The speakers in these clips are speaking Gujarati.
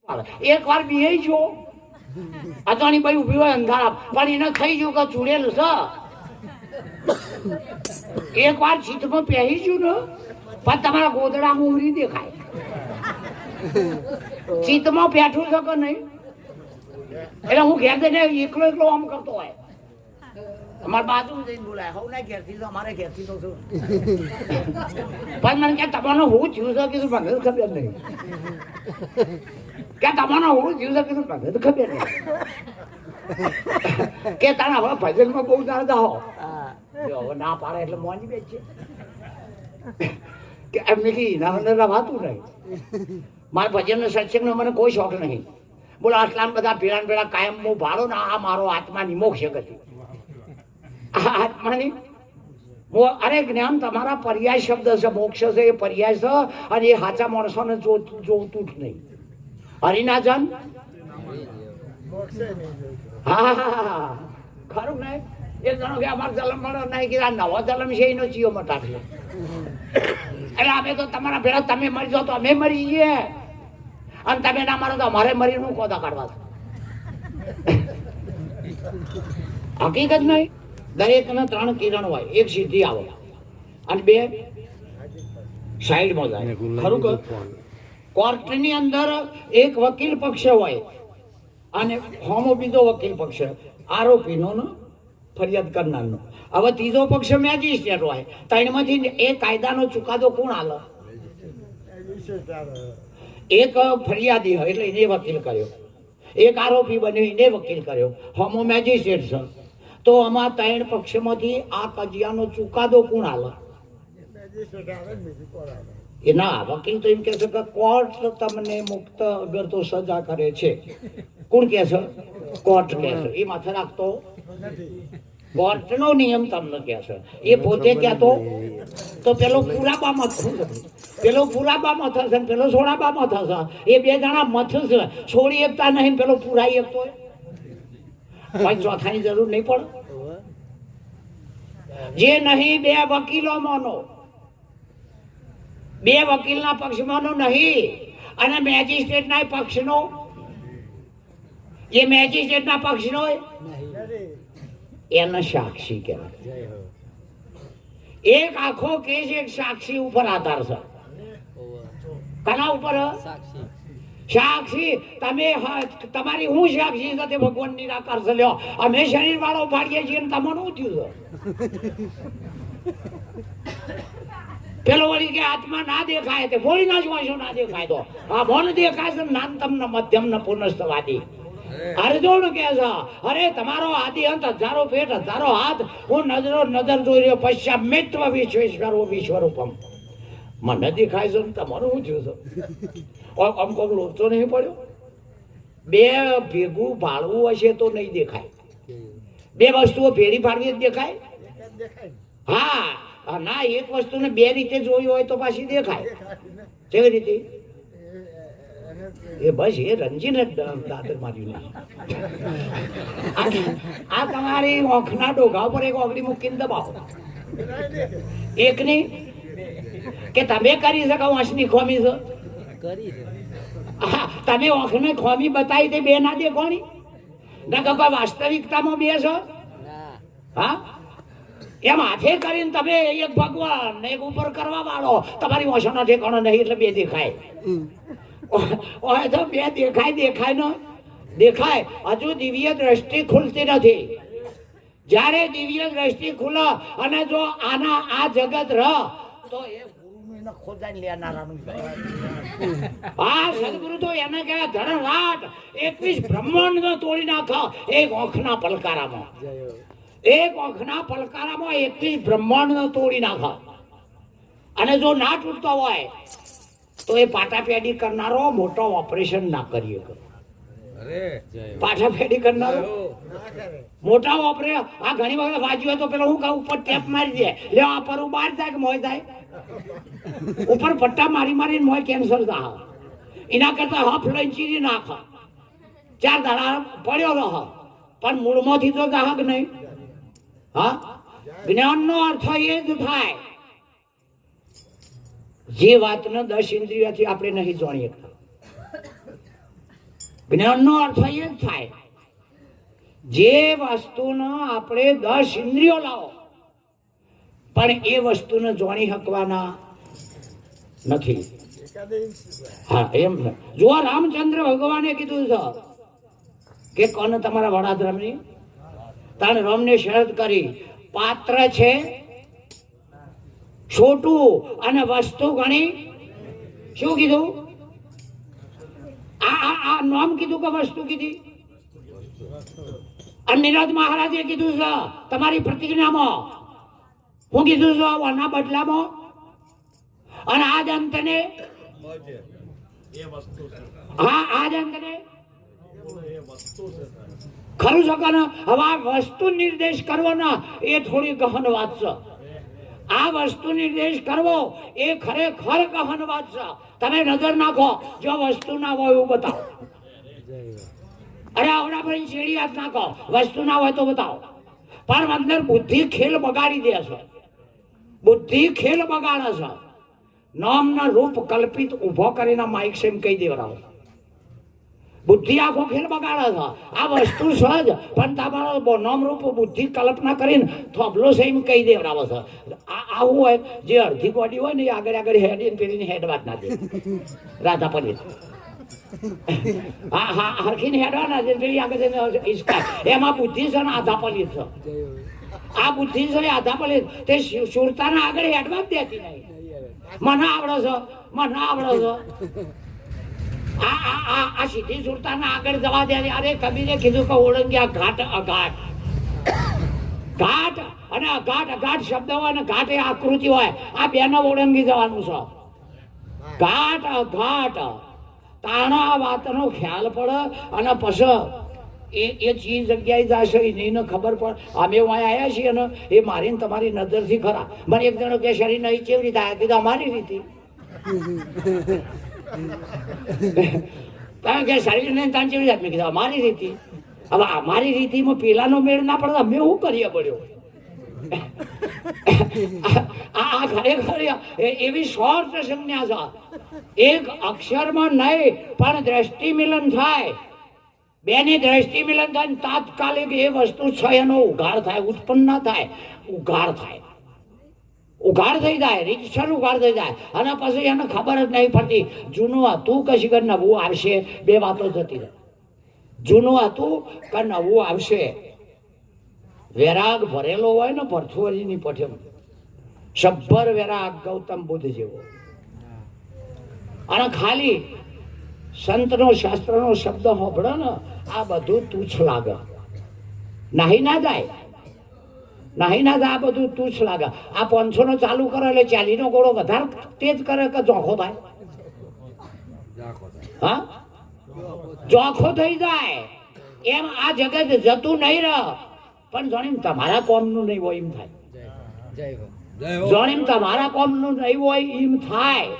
એક વાર બેહી જો અચાણી ભાઈ ઉભી હોય અંધારા પણ એને થઈ ગયું કે ચૂડેલ છે એક વાર ચિત્તમાં પહેરી ગયું ને પણ તમારા ગોદડામાં ઉરી દેખાય ચિત્તમાં બેઠું છે કે નહીં એટલે હું ઘેર જઈને એકલો એકલો આમ કરતો હોય અમારા બાજુ જઈને બોલાય હું ના ઘેરથી તો અમારે ઘેરથી તો છું પણ મને કે તમારે હું થયું છે કીધું મને ખબર નહીં કે તમારે હું થયું છે કીધું મને ખબર નહીં કે તારા હવે ભજનમાં બહુ દાદા જાઓ હવે ના પાડે એટલે મોની બેચ છે કે એમને કે ના વાતું નહીં મારા ભજન સત્સંગનો મને કોઈ શોખ નહીં બોલો આટલા બધા ભેળા ભેળા કાયમ હું ભાડો ને આ મારો આત્માની મોક્ષ ગતિ આત્માની અરે જ્ઞાન તમારા પર્યાય શબ્દ છે મોક્ષ છે એ પર્યાય છે અને એ સાચા માણસોને જોતું જ નહીં હરિનાજન હા ખરું ને એક જણો કે અમારો જલમ મળો નહીં કે આ નવો જલમ છે એનો ચિયો મટાડ્યો એટલે અમે તો તમારા ભેળા તમે મરી જાઓ તો અમે મરી જઈએ અને તમે ના મારો તો અમારે મરી હું કોદા કાઢવા હકીકત નહીં દરેક ને 3 કિરણ હોય એક સીધી આવે અને 2 સાઈડમાં જાય ખરું કે કોર્ટની અંદર એક વકીલ પક્ષ હોય અને હોમો બીજો વકીલ પક્ષ આરોપીનો ને ફરિયાદ કરનારનો હવે ત્રીજો પક્ષ મેજિસ્ટ્રેટ હોય ત્રણમાંથી એ કાયદાનો ચુકાદો કોણ આલે એક ફરિયાદી હોય એટલે એને વકીલ કર્યો એક આરોપી બન્યો એને વકીલ કર્યો હોમો મેજિસ્ટ્રેટ છે તો આમાં 3 પક્ષમાંથી આ કજિયાનો ચુકાદો કોણ આલે એ ના વકીલ તો એમ કે છે કે કોર્ટ તમને મુક્ત અગર તો સજા કરે છે કોણ કે છે કોર્ટ કે છે એ માથે રાખતો કોર્ટનો નિયમ તમને કે છે એ પોતે કહેતો તો પેલો પુરાબામાં પેલો પુરાબામાં થશે પેલો સોડાબામાં થશે એ 2 જણા મથ છે છોડી એકતા નહીં પેલો પુરાઈ એકતો ભાઈ ચોથાની જરૂર નહીં પડે જે નહીં 2 વકીલો માનો 2 વકીલના પક્ષમાંનો નહીં અને મેજિસ્ટ્રેટના પક્ષનો એ મેજિસ્ટ્રેટના પક્ષનો એનો સાક્ષી કહેવાય એક આખો કેસ એક સાક્ષી ઉપર આધાર છે કના ઉપર સાક્ષી તમે તમારી હું સાક્ષી સાથે ભગવાન નિરાકાર છે લ્યો અમે શરીર વાળો પાડીએ છીએ ને તમને શું થયું છે પેલો વળી કે આત્મા ના દેખાય તે બોલી ના જોવાશો ના દેખાય તો આ મન દેખાય છે નામ તમને મધ્યમ ને પુનઃસ્તવાદી અર્જુન કે છે અરે તમારો આદિ અંત હજારો પેટ હજારો હાથ હું નજર જોઈ રહ્યો પશ્ચાત મિત્વ વિશ્વેશ્વરો વિશ્વરૂપમ મને દેખાય છે તમારું શું થયું છે આમ કોક લોચો નહીં પડ્યો 2 ભેગું ભાળવું હશે તો નહીં દેખાય 2 વસ્તુઓ ભેળી પાડવી જ દેખાય હા ના એક વસ્તુને 2 રીતે જોઈ હોય તો પાછી દેખાય કેવી રીતે એ બસ એ રંજીને દાદર માર્યું આ તમારી ઓખના ડોગા ઉપર એક ઓગળી મૂકીને દબાવો એકની કે તમે કરી શકો વાંસની ખોમી છે હા તમે ઓખને ખોમી બતાવી તે 2 ના દેખોણી ના કે કોઈ વાસ્તવિકતામાં 2 છો હા એમ હાથે કરીને તમે એક ભગવાન ને એક ઉપર કરવા વાળો તમારી ઓછાનો ઠેકાણો નહીં એટલે 2 દેખાય તો 2 દેખાય નો દેખાય હજુ દિવ્ય દ્રષ્ટિ ખુલતી નથી જ્યારે દિવ્ય દ્રષ્ટિ ખુલે અને જો આના આ જગત રહ તો એ ગુરુને ખોજાઈ લેનારાનું હા સદગુરુ તો એને કહેવાય ધણરાટ 21 બ્રહ્માંડ તોડી નાખો એક આંખના પલકારામાં 21 બ્રહ્માંડ તોડી નાખો અને જો ના તૂટતો હોય તો એ પાટાપેડી કરનારો મોટો ઓપરેશન ના કરીએ પાટાપેડી કરનારો મોટા ઓપરેશન આ ઘણી વખત વાંચ્યું હોય તો પેલો હું કહું ઉપર ટેપ મારી દે લે આ પર બહાર જાય કે મોય જાય ઉપર પટ્ટા મારી મોય કેન્સર થાય એના કરતા હફ લઈને ચીરી નાખ 4 દાડા પડ્યો રહો પણ મૂળમાંથી તો જાહક નહીં હા જ્ઞાનનો અર્થ એ જ થાય જે વાતને 10 ઇન્દ્રિયોથી આપણે નહીં જાણી શકતા જ્ઞાનનો અર્થ એ જ થાય જે વસ્તુનો આપણે 10 ઇન્દ્રિયો લાવો પણ એ વસ્તુને જાણી શકવાના નથી. હા એમ જો રામચંદ્ર ભગવાને કીધું છે કે કોને તમારા વડાધર્મની તાણે રામને શરત કરી પાત્ર છે છોટું અને વસ્તુ ઘણી. શું કીધું? આ નામ કીધું કે વસ્તુ કીધી? અને નિરજ મહારાજે કીધું છે તમારી પ્રતિજ્ઞામાં હું કીધું છું આના બદલામાં અને આ જંતને હા આ જંતને ખરું છે કે હવે આ વસ્તુ નિર્દેશ કરવાના એ થોડી ગહન વાત છે. આ વસ્તુ નિર્દેશ કરવો એ ખરેખર ગહન વાત છે. તમે નજર નાખો જો વસ્તુ ના હોય એવું બતાવો. અરે આવડા ભાઈ શેડી હાથ નાખો વસ્તુ ના હોય તો બતાવો. પણ અંદર બુદ્ધિ ખેલ બગાડી દે છે. બુદ્ધિ ખેલ બગાડે છે. નામના રૂપ કલ્પિત ઉભો કરીને માઇક સેમ કહી દેવડાવો. બુદ્ધિ આખો ખેલ બગાડે છે. આ વસ્તુ સહજ પણ તમારો નામ રૂપ બુદ્ધિ કલ્પના કરીને થોભલો સેમ કહી દેવડાવો છે. આવું હોય જે અડધી બોડી હોય ને એ આગળ હેડ પેલીને હેડ વાત ના દે રાધા પંડિત. હા હા હરખીને હેડવાના છે પેલી આગળ ઈસ્કા એમાં બુદ્ધિ છે ને આધા પલિત છે. આ બુદ્ધિ છે આધા પલિત તે સુરતાના આગળ હેડવા જ દેતી નહીં. મને આવડે છે મને આવડે છે. આ સીધી સુરતાના આગળ જવા દે. અરે કબીરે કીધું કે ઓળંગ્યા ઘાટ અઘાટ. ઘાટ અને અઘાટ અઘાટ શબ્દ હોય ને ઘાટ એ આકૃતિ હોય. આ બેનો ઓળંગી જવાનું છે. ઘાટ અઘાટ તાણા વાતનો ખ્યાલ પડે અને પછી એ ચીજ જગ્યાએ જશે એને ખબર પડે. અમે આવ્યા છીએ ને એ મારીને તમારી નજરથી ખરા. મને એક જણો કે શરીર નહીં કેવી રીતે આવ્યા કીધું અમારી રીતે. તમે કે શરીર નહીં તાન કેવી રીતે? મેં કીધું અમારી રીતે. હવે અમારી રીતિમાં પેલાનો મેળ ના પડે અમે શું કરીએ પડ્યો. આ ખરેખર એવી શોર્ટ સંજ્ઞા છે. એક અક્ષરમાં નહીં પણ દ્રષ્ટિ મિલન થાય. બેની દ્રષ્ટિ મિલન થાય તાત્કાલિક એ વસ્તુ છે એનો ઉઘાડ થાય. ઉત્પન્ન ના થાય ઉઘાડ થાય. ઉઘાડ થઈ જાય રીતસર ઉઘાડ થઈ જાય અને પછી એને ખબર જ નહીં પડતી જૂનું હતું કે શિખર નવું આવશે. બે વાતો જતી રહે. જૂનું હતું કે નવું આવશે. વેરાગ ભરેલો હોય ને ભરથુરીની પઠેમ સબ્બર વેરાગ ગૌતમ બુદ્ધ જેવો. અને ખાલી સંતનો શાસ્ત્રનો શબ્દ હોભળો ને આ બધું તુચ્છ લાગે. નાહી ના જાય નાહી ના જાય. આ બધું તુચ્છ લાગે. આ 500 નો ચાલુ કરે એટલે 40 નો ઘોડો વધારે તેજ કરે કે જોખો થાય? હા જોખો થઈ જાય. એમ આ જગત જતું નહીં રહે પણ જાણીને તમારા કોમનું નહીં હોય એમ થાય. જાણીને તમારા કોમનું નહીં હોય એમ થાય.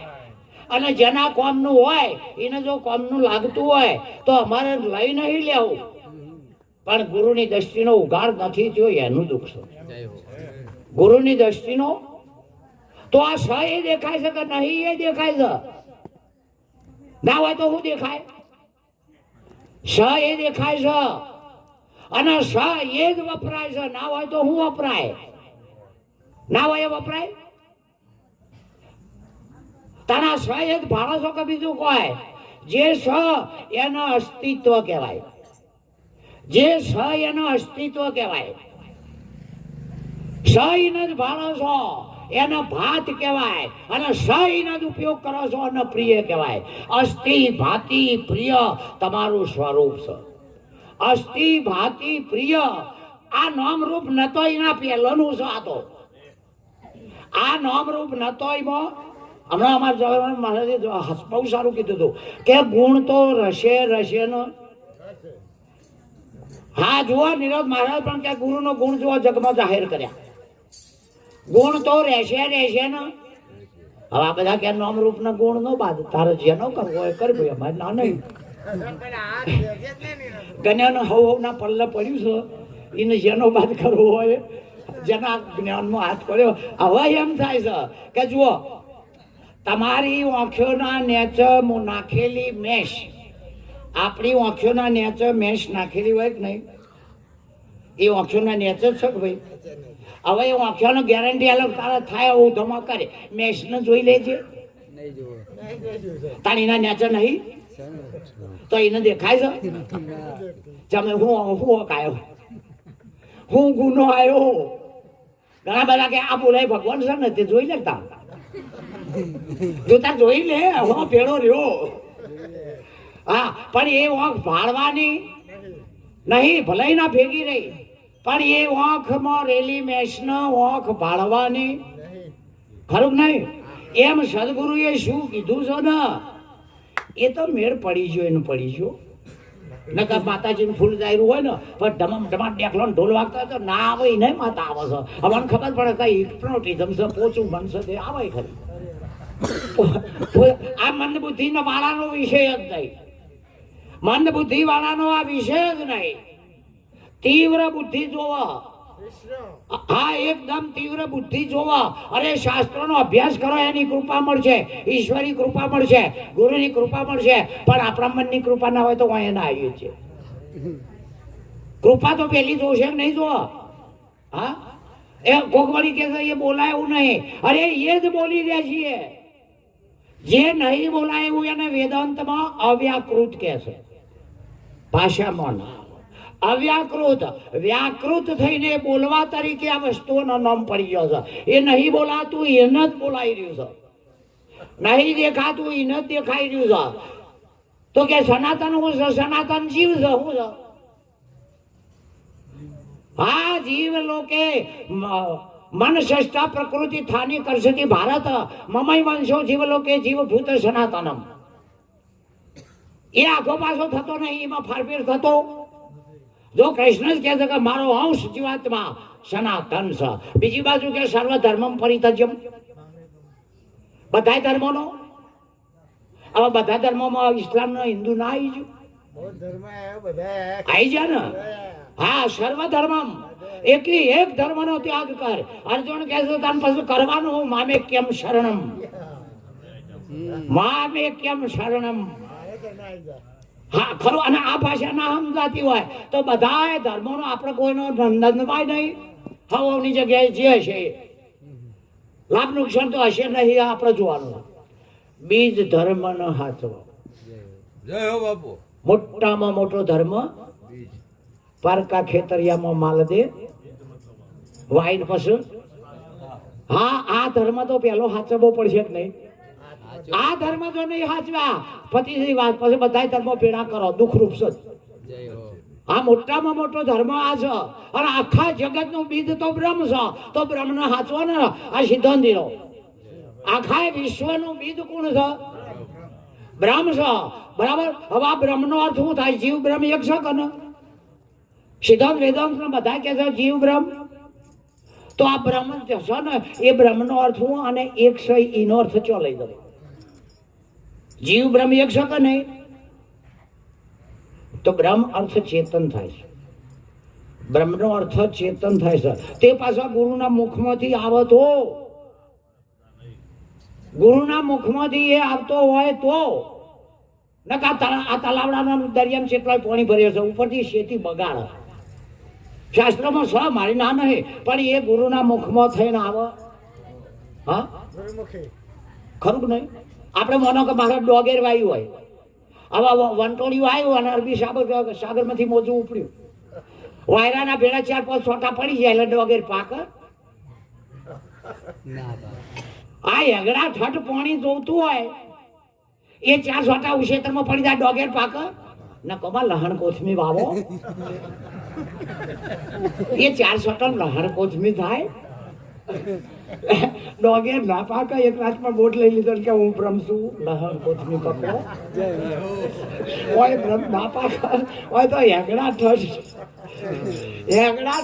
અને જેના કોમનું હોય એને જો કોમનું લાગતું હોય તો અમારે લઈ નહીં લેવું. પણ ગુરુની દ્રષ્ટિનો ઉઘાડ નથી થયો એનું દુઃખ છે. ગુરુની દ્રષ્ટિનો તો આ સ એ દેખાય છે કે નહીં એ દેખાય છે. ના હોય તો શું દેખાય? સ એ દેખાય છે અને સ એ જ વપરાય છે. ના હોય તો શું વપરાય? ના હોય એ વપરાય. તારા સ એ જ ભાડો છો કે બીજું કોઈ? જે સ એનો અસ્તિત્વ કહેવાય. જે સ એનો અસ્તિત્વ કહેવાય. સ એને જ ભાડો છો એને ભાત કહેવાય અને સ એનો જ ઉપયોગ કરો છો અને પ્રિય કહેવાય. અસ્થિ ભાતિ પ્રિય તમારું સ્વરૂપ છે. અસ્થિ ભાતિ પ્રિય આ નામ રૂપ નતો એના પહેલાનું છે. આ નામ રૂપ નતો એમાં હમણાં અમારા જવાહરલાલ મહારાજે બહુ સારું કીધું હતું કે ગુણ તો રશે રશે ને. હા જુઓ નિરોધ મહારાજ પણ કે ગુરુનો ગુણ જુઓ જગમાં જાહેર કર્યા. ગુણ તો રહેશે રહેશે ને. હવે આ બધા કે નામ રૂપ ના ગુણ નો બાદ તારે જેનો કરવો હોય કરવો. અમારે ના નહીં જ્ઞાન હવ ના પલ્લે પડ્યું છે એને જેનો બાદ કરવો હોય જેના જ્ઞાનમાં હાથ કર્યો. હવે એમ થાય છે કે જુઓ તમારી આંખોના નેચે નાખેલી મેશ આપણી આંખોના નેચે મેશ નાખેલી હોય કે નહીં, એ આંખોના નેચે જ છે કે ભાઈ. હવે એ આંખોનો ગેરંટી અલગ તારા થાય એવું ધમા કરે, મેશને જોઈ લેજે. તાણીના નેચે નહીં તો એને દેખાય છે તમે હું કાયો હું ગુનો આવ્યો. ઘણા બધા કે આ બોલાય ભગવાન છે ને તે જોઈ લેતા જોતા જોઈ લે હું પેડો રહ્યો. હા પણ એ વાંખ ભાળવાની નહીં, ભલે ના ભેગી રહી, પણ એ વાંખમાં રેલી મેશનો વાંખ ભાળવાની ખરું નહીં. એમ સદગુરુએ શું કીધું છે ને એ તો મેળ પડી ગયો, એનું પડી ગયો. નકર માતાજીનું ફૂલ જાયરું હોય ને પણ ધમમ ધમાટ ડેકલો ઢોલ વાગતા હોય તો ના આવે નહીં, માતા આવે છે. અમને ખબર પડે કઈ હિપ્નોટિઝમ છે, પોચું બનશે તે આવે ખરી. આ મંદ બુદ્ધિ નો વાળાનો વિષય જ નહીં, મંદ બુદ્ધિ વાળાનો આ વિષય જ નહીં. તીવ્ર બુદ્ધિ જોવા, હા એકદમ તીવ્ર બુદ્ધિ જોવા. અરે શાસ્ત્રોનો અભ્યાસ કરો, એની કૃપા મળશે, ઈશ્વરી કૃપા મળશે, ગુરુની કૃપા મળશે. પણ આપણા મનની કૃપા ના હોય તો અહીંયા આવીએ છીએ. કૃપા તો પેલી જોશે નહીં જોવા. હા એ કોકવાળી કે એ બોલાય એવું નહીં. અરે એ જ બોલી રહ્યા છીએ. જે નહીં બોલાય એવું એને વેદાંતમાં અવ્યાકૃત કહે છે, ભાષામાં ના. અવ્યાકૃત, વ્યાકૃત થઈને બોલવા તરીકે આ વસ્તુઓનો નામ પડી ગયો છે. એ નહીં બોલાતું એને જ બોલાઈ રહ્યું છે, નહીં દેખાતું એને જ દેખાઈ રહ્યું છે. તો કે સનાતન હું છે, સનાતન જીવ છે. હું છે હા જીવ લોકે મન ષષ્ઠા પ્રકૃતિ થાની કરશતી ભારત મમય વંશો જીવ લોકે જીવભૂત સનાતનમ. એ આખો પાછો થતો નહીં, એમાં ફારફેર થતો. જો કૃષ્ણ જ કહે છે કે મારો અંશ જીવાત્મા સનાતન છે. બીજી બાજુ કે સર્વ ધર્મ પરિત્યજ્યમ, બધા ધર્મોનો. હવે બધા ધર્મોમાં ઇસ્લામ નો હિન્દુ ના આવી ગયું, આવી જાય ને. હા સર્વ ધર્મમ, એકલી એક ધર્મ નો ત્યાગ કર. અર્જુન કહે છે તને પછી કરવાનું મામે કેમ શરણમ, મામે કેમ શરણમ. હા ખરું. અને આ ભાષા ના સમજાતી હોય તો બધા ધર્મોનો આપણે કોઈનો ધંધનભાઈ નહીં. હવાની જગ્યાએ જે હશે લાભ નુકસાન તો હશે નહીં, આપણે જોવાનું. બીજ ધર્મ નો હાચવો. જય હો બાપુ. મોટામાં મોટો ધર્મ પારકા ખેતરિયામાં માલ દે વાઈન પછી. હા આ ધર્મ તો પેલો હાચવવો પડશે કે નહીં. આ ધર્મ જો નહીં હાચવા પતિની વાત પછી બધા ધર્મો પેડા કરો, દુઃખરૂપ છે. આ મોટામાં મોટો ધર્મ આ છે. અને આખા જગત નું બીજ તો બ્રહ્મ છે. તો બ્રહ્મ ને હાચવો ને આ સિદ્ધાંતિનો. આખા વિશ્વ નું બીજ કોણ છે? બ્રહ્મ છે. બરાબર. હવે આ બ્રહ્મ નો અર્થ શું થાય? જીવ બ્રહ્મ એક છે કે ને? સિદ્ધાંત વેદાંત બધા કે છે જીવ બ્રહ્મ. તો આ બ્રહ્મ છે ને એ બ્રહ્મ નો અર્થ હું અને એક છે એનો અર્થ ચો લઈ દઉં. જીવ બ્રહ્મ એક છે કે નહીં? તો બ્રહ્મ અર્થ ચેતન થાય છે. બ્રહ્મ નો અર્થ ચેતન થાય છે. તે પાછા ગુરુના મુખમાંથી આવતો, ગુરુના મુખમાંથી એ આવતો હોય તો. નકા આ તલાવડાના દરિયામાં કેટલાય પાણી ભર્યો છે, ઉપરથી શેતી બગાડ. શાસ્ત્રમાં સહ મારી ના નહીં, પણ એ ગુરુના મુખમાં થઈને આવે. હા ખરું કે નહીં? આપણે માનો કે મારા ડોગેર વાયુ હોય, હવે વંટોળિયું આવ્યું અને અરબી સાગર માંથી મોજું ઉપડ્યું, વાયરાના ભેળા 4-5 છોટા પડી જાય એટલે ડોગેર પાક. આ એગડા ઠઠ પાણી જોતું હોય એ 4 છોટા ઉછેતરમાં પડી જાય, ડોગેર પાક ન કમા લહણ કોથમી વાવો. એ 4 છોટા લહણ કોથમી થાય. ડોગેર ના પાક. એક રાતમાં બોટ લઈ લીધો કે હું બ્રહ્મ છું, લહણ કોથમી પકડો. ઓય બ્રહ્મ ના પાક હોય તો એગડા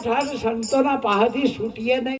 ઠઠ સંતોના પાસેથી છૂટીએ નહીં.